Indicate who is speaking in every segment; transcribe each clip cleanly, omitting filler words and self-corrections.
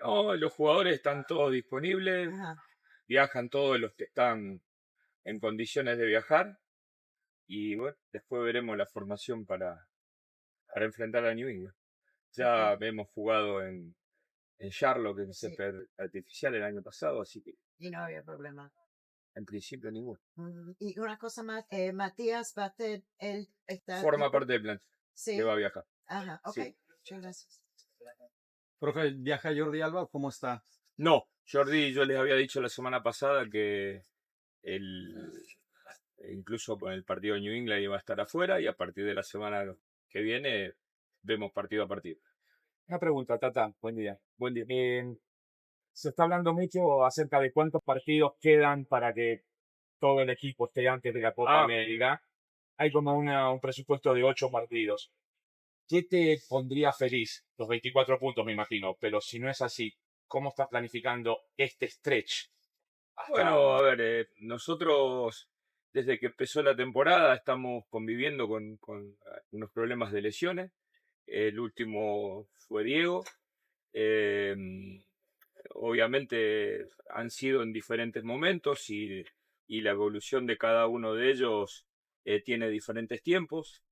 Speaker 1: No, los jugadores están todos disponibles,
Speaker 2: Ajá.
Speaker 1: viajan todos los que están en condiciones de viajar y bueno, después veremos la formación para enfrentar a New England. Ya
Speaker 2: Ok.
Speaker 1: hemos jugado en Charlotte en
Speaker 2: Sí.
Speaker 1: césped artificial el año pasado, así que
Speaker 2: Y no había problema.
Speaker 1: en principio ninguno.
Speaker 2: Y una cosa más, Matías va a ser, él está
Speaker 1: Forma parte del plan que va
Speaker 2: Sí.
Speaker 1: a viajar.
Speaker 2: Ajá. Ok.
Speaker 1: Sí.
Speaker 2: Muchas gracias.
Speaker 3: Profe, ¿viaja Jordi Alba? ¿Cómo está?
Speaker 1: No, Jordi, yo les había dicho la semana pasada que el, incluso con el partido de New England iba a estar afuera y a partir de la semana que viene vemos partido a partido.
Speaker 4: Una pregunta, Tata. Buen día. Buen día. Se está hablando mucho acerca de cuántos partidos quedan para que todo el equipo esté antes de la Copa América. Hay como un presupuesto de 8 partidos. ¿Qué te pondría feliz? Los 24 puntos, me imagino. Pero si no es así, ¿cómo estás planificando este stretch?
Speaker 1: Bueno, a ver, nosotros desde que empezó la temporada estamos conviviendo con unos problemas de lesiones. El último fue Diego. Obviamente han sido en diferentes momentos y la evolución de cada uno de ellos tiene diferentes tiempos.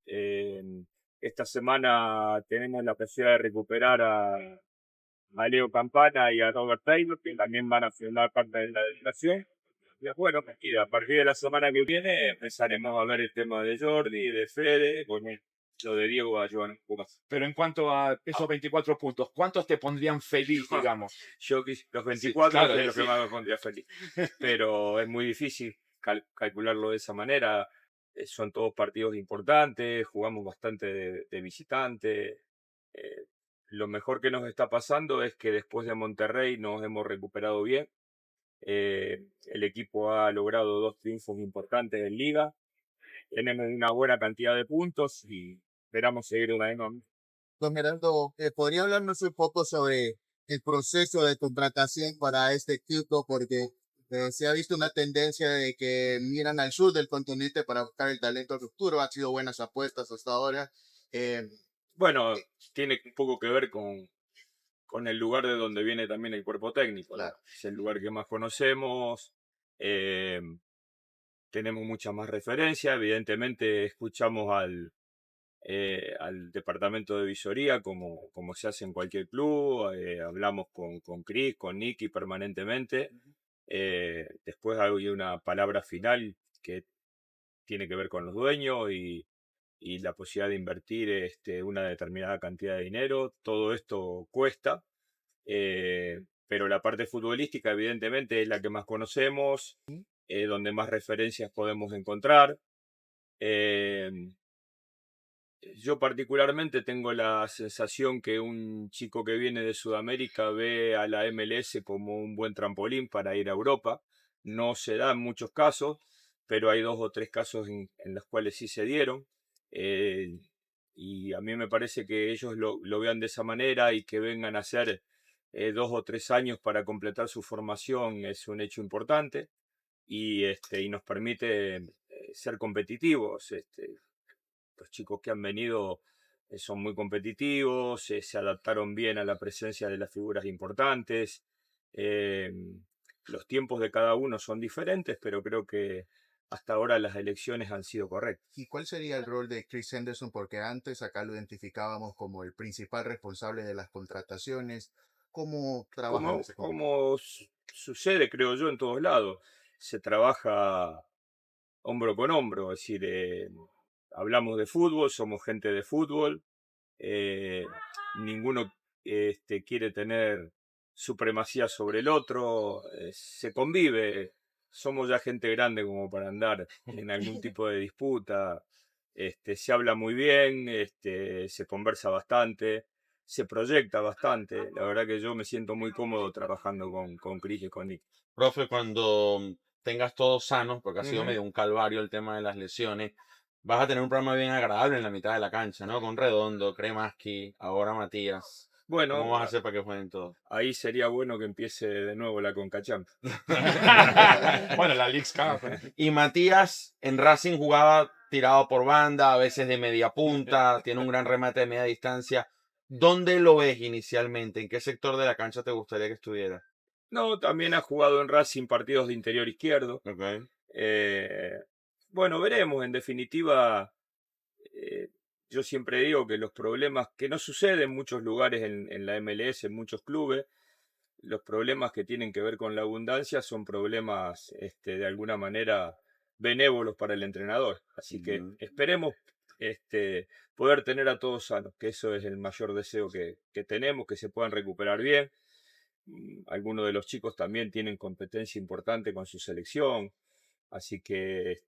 Speaker 1: Esta semana tenemos la posibilidad de recuperar a Leo Campana y a Robert Taylor, que también van a formar parte de la delegación. Y bueno, y a partir de la semana que viene empezaremos a ver el tema de Jordi, de Fede, con lo de Diego a Joan Pumas.
Speaker 4: Pero en cuanto a esos 24 puntos, ¿cuántos te pondrían feliz, digamos?
Speaker 1: Yo los 24
Speaker 4: claro,
Speaker 1: es lo que más me pondría feliz. Pero es muy difícil calcularlo de esa manera. Son todos partidos importantes, jugamos bastante de visitante. Lo mejor que nos está pasando es que después de Monterrey nos hemos recuperado bien. El equipo ha logrado 2 triunfos importantes en liga. Tenemos una buena cantidad de puntos y esperamos seguir una vez más.
Speaker 5: Don Gerardo, ¿podría hablarnos un poco sobre el proceso de contratación para este equipo? Porque se ha visto una tendencia de que miran al sur del continente para buscar el talento futuro. Han sido buenas apuestas hasta ahora.
Speaker 1: Bueno, tiene un poco que ver con el lugar de donde viene también el cuerpo técnico.
Speaker 5: Claro.
Speaker 1: Es el lugar que más conocemos. Tenemos mucha más referencia. Evidentemente escuchamos al departamento de visoría como se hace en cualquier club. Hablamos con Chris, con Nicky permanentemente. Después hay una palabra final que tiene que ver con los dueños y la posibilidad de invertir una determinada cantidad de dinero. Todo esto cuesta, pero la parte futbolística evidentemente es la que más conocemos, donde más referencias podemos encontrar. Yo particularmente tengo la sensación que un chico que viene de Sudamérica ve a la MLS como un buen trampolín para ir a Europa. No se da en muchos casos, pero hay 2 o 3 casos en los cuales sí se dieron. Eh, y a mí me parece que ellos lo vean de esa manera y que vengan a hacer 2 o 3 años para completar su formación es un hecho importante y nos permite ser competitivos. Los chicos que han venido son muy competitivos, se adaptaron bien a la presencia de las figuras importantes. Eh, los tiempos de cada uno son diferentes, pero creo que hasta ahora las elecciones han sido correctas.
Speaker 5: ¿Y cuál sería el rol de Chris Henderson? Porque antes acá lo identificábamos como el principal responsable de las contrataciones. ¿Cómo trabaja en ese momento?
Speaker 1: Como sucede, creo yo, en todos lados, se trabaja hombro con hombro, es decir, hablamos de fútbol, somos gente de fútbol, ninguno quiere tener supremacía sobre el otro, se convive, somos ya gente grande como para andar en algún tipo de disputa, se habla muy bien, se conversa bastante, se proyecta bastante, la verdad que yo me siento muy cómodo trabajando con Chris y con Nick.
Speaker 3: Profe, cuando tengas todo sano, porque ha sido
Speaker 1: Ujú.
Speaker 3: medio un calvario el tema de las lesiones, vas a tener un programa bien agradable en la mitad de la cancha, ¿no? Con Redondo, Kremaski, ahora Matías.
Speaker 1: Bueno,
Speaker 3: ¿Cómo vas a hacer para que jueguen todos?
Speaker 1: ahí sería bueno que empiece de nuevo la CONCACHAMP.
Speaker 4: Bueno, la Leagues Cup.
Speaker 3: Y Matías en Racing jugaba tirado por banda, a veces de media punta, tiene un gran remate de media distancia. ¿Dónde lo ves inicialmente? ¿En qué sector de la cancha te gustaría que estuviera?
Speaker 1: No, también ha jugado en Racing partidos de interior izquierdo.
Speaker 3: Ok.
Speaker 1: Eh, bueno, veremos. En definitiva, eh, yo siempre digo que los problemas que no suceden en muchos lugares en la MLS, en muchos clubes, los problemas que tienen que ver con la abundancia son problemas de alguna manera benévolos para el entrenador. Así que
Speaker 3: Ujú.
Speaker 1: esperemos poder tener a todos sanos, que eso es el mayor deseo que tenemos, que se puedan recuperar bien. Algunos de los chicos también tienen competencia importante con su selección, así que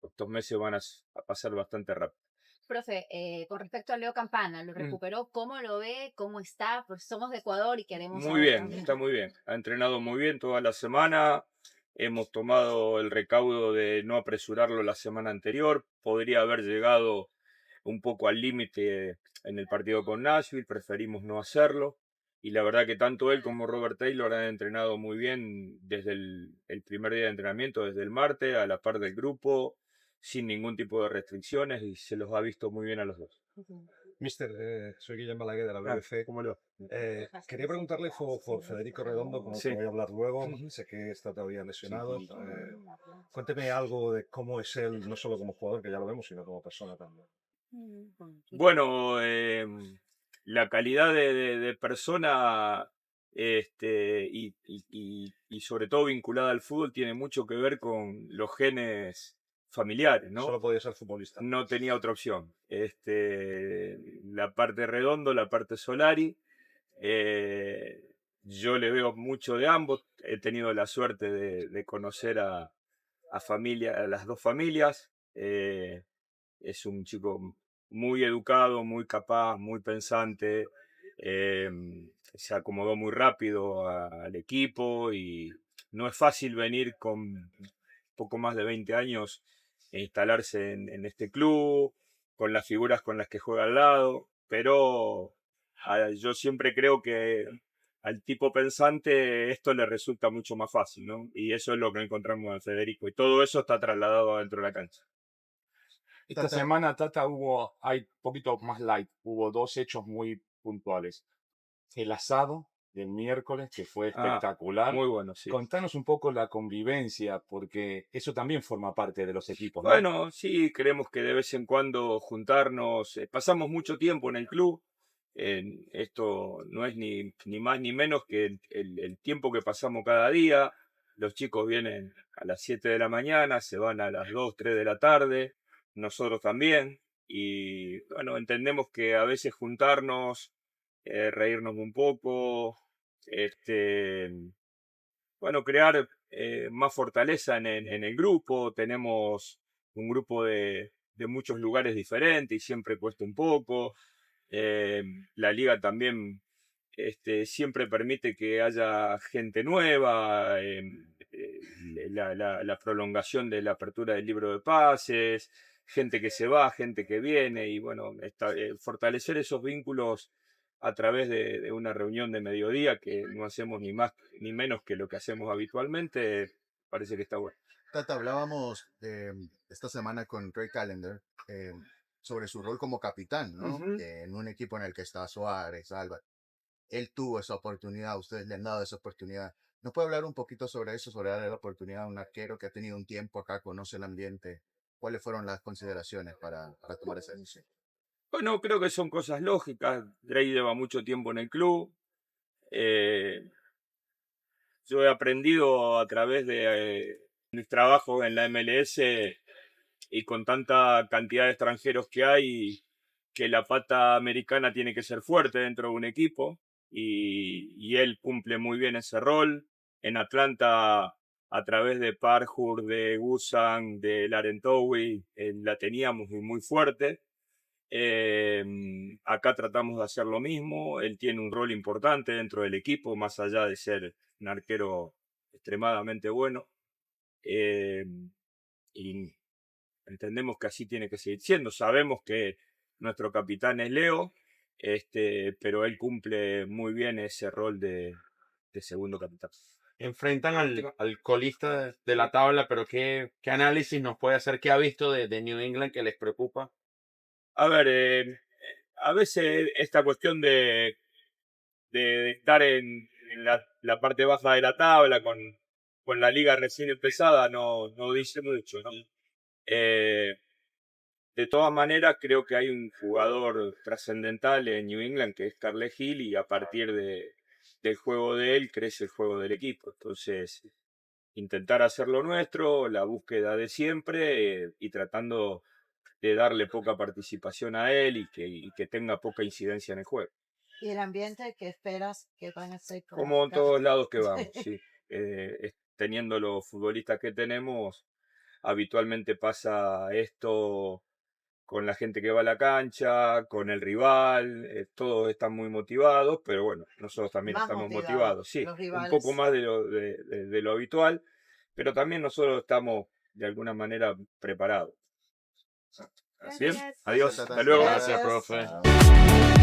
Speaker 1: estos meses van a pasar bastante rápido.
Speaker 6: Profe, con respecto a Leo Campana, ¿lo
Speaker 1: Mm.
Speaker 6: recuperó? ¿Cómo lo ve? ¿Cómo está? Pues somos de Ecuador y queremos
Speaker 1: Muy
Speaker 6: saber
Speaker 1: bien,
Speaker 6: también.
Speaker 1: está muy bien. Ha entrenado muy bien toda la semana. Hemos tomado el recaudo de no apresurarlo la semana anterior. Podría haber llegado un poco al límite en el partido con Nashville. Preferimos no hacerlo. Y la verdad que tanto él como Robert Taylor han entrenado muy bien desde el primer día de entrenamiento, desde el martes, a la par del grupo, sin ningún tipo de restricciones y se los ha visto muy bien a los dos.
Speaker 7: Mister, soy Guillem Balaguer de la
Speaker 1: Ah,
Speaker 7: BBC.
Speaker 1: ¿cómo le va?
Speaker 7: Quería preguntarle por Federico Redondo, con el que
Speaker 1: Sí.
Speaker 7: voy a hablar luego.
Speaker 1: Ujú.
Speaker 7: Sé que está todavía lesionado. Cuénteme algo de cómo es él, no solo como jugador, que ya lo vemos, sino como persona también.
Speaker 1: Bueno, la calidad de persona y sobre todo vinculada al fútbol tiene mucho que ver con los genes familiares, ¿no?
Speaker 7: Solo podía ser futbolista.
Speaker 1: No tenía otra opción. La parte Redondo, la parte Solari. Yo le veo mucho de ambos. He tenido la suerte de conocer a las dos familias. Es un chico muy educado, muy capaz, muy pensante. eh, Se acomodó muy rápido al equipo y no es fácil venir con poco más de 20 años e instalarse en este club, con las figuras con las que juega al lado, pero yo siempre creo que al tipo pensante esto le resulta mucho más fácil, ¿no? Y eso es lo que encontramos en Federico. Y todo eso está trasladado dentro de la cancha.
Speaker 4: Esta
Speaker 5: Tata,
Speaker 4: semana, Tata, hay un poquito más light, hubo dos hechos muy puntuales. El asado del miércoles, que fue
Speaker 1: Ah,
Speaker 4: espectacular.
Speaker 1: muy bueno, sí.
Speaker 4: Contanos un poco la convivencia, porque eso también forma parte de los equipos, ¿no?
Speaker 1: Bueno, sí, creemos que de vez en cuando juntarnos, pasamos mucho tiempo en el club. Esto no es ni más ni menos que el tiempo que pasamos cada día. Los chicos vienen a las 7 de la mañana, se van a las 2, 3 de la tarde, nosotros también. Y bueno, entendemos que a veces juntarnos, reírnos un poco, este, bueno, crear más fortaleza en el grupo. Tenemos un grupo de muchos lugares diferentes y siempre cuesta un poco. La liga también siempre permite que haya gente nueva, la prolongación de la apertura del libro de pases, gente que se va, gente que viene y bueno, fortalecer esos vínculos a través de una reunión de mediodía que no hacemos ni más ni menos que lo que hacemos habitualmente, parece que está bueno.
Speaker 5: Tata, hablábamos esta semana con Ray Callender sobre su rol como capitán, ¿no?
Speaker 1: Ujú.
Speaker 5: En un equipo en el que está Suárez, Alba. Él tuvo esa oportunidad, ustedes le han dado esa oportunidad. ¿Nos puede hablar un poquito sobre eso, sobre darle la oportunidad a un arquero que ha tenido un tiempo acá, conoce el ambiente? ¿Cuáles fueron las consideraciones para tomar esa decisión?
Speaker 1: Bueno, creo que son cosas lógicas. Drey lleva mucho tiempo en el club. Eh, yo he aprendido a través de mis trabajos en la MLS y con tanta cantidad de extranjeros que hay, que la pata americana tiene que ser fuerte dentro de un equipo y él cumple muy bien ese rol. En Atlanta, a través de Parhur, de Gusan, de Larentowi, la teníamos muy fuerte. Acá tratamos de hacer lo mismo. Él tiene un rol importante dentro del equipo, más allá de ser un arquero extremadamente bueno. Eh, y entendemos que así tiene que seguir siendo. Sabemos que nuestro capitán es Leo, pero él cumple muy bien ese rol de segundo capitán.
Speaker 3: Enfrentan al colista de la tabla, pero ¿qué análisis nos puede hacer? ¿Qué ha visto de New England que les preocupa?
Speaker 1: A ver, a veces esta cuestión de estar en la parte baja de la tabla con la liga recién empezada no dice mucho, ¿no? De todas maneras, creo que hay un jugador trascendental en New England que es Carles Hill y a partir del juego de él crece el juego del equipo. Entonces, intentar hacer lo nuestro, la búsqueda de siempre y tratando de darle poca participación a él y que tenga poca incidencia en el juego.
Speaker 2: Y el ambiente que esperas que van a ser
Speaker 1: Como en todos lados que vamos, sí. Teniendo los futbolistas que tenemos, habitualmente pasa esto con la gente que va a la cancha, con el rival, todos están muy motivados, pero bueno, nosotros también
Speaker 2: Más
Speaker 1: estamos
Speaker 2: motivados,
Speaker 1: motivados, sí,
Speaker 2: los
Speaker 1: un poco
Speaker 2: rivales.
Speaker 1: más de lo habitual, pero también nosotros estamos de alguna manera preparados. Bien,
Speaker 6: Gracias.
Speaker 1: adiós,
Speaker 5: Gracias,
Speaker 1: hasta luego.
Speaker 3: Gracias,
Speaker 2: Gracias.
Speaker 3: profe.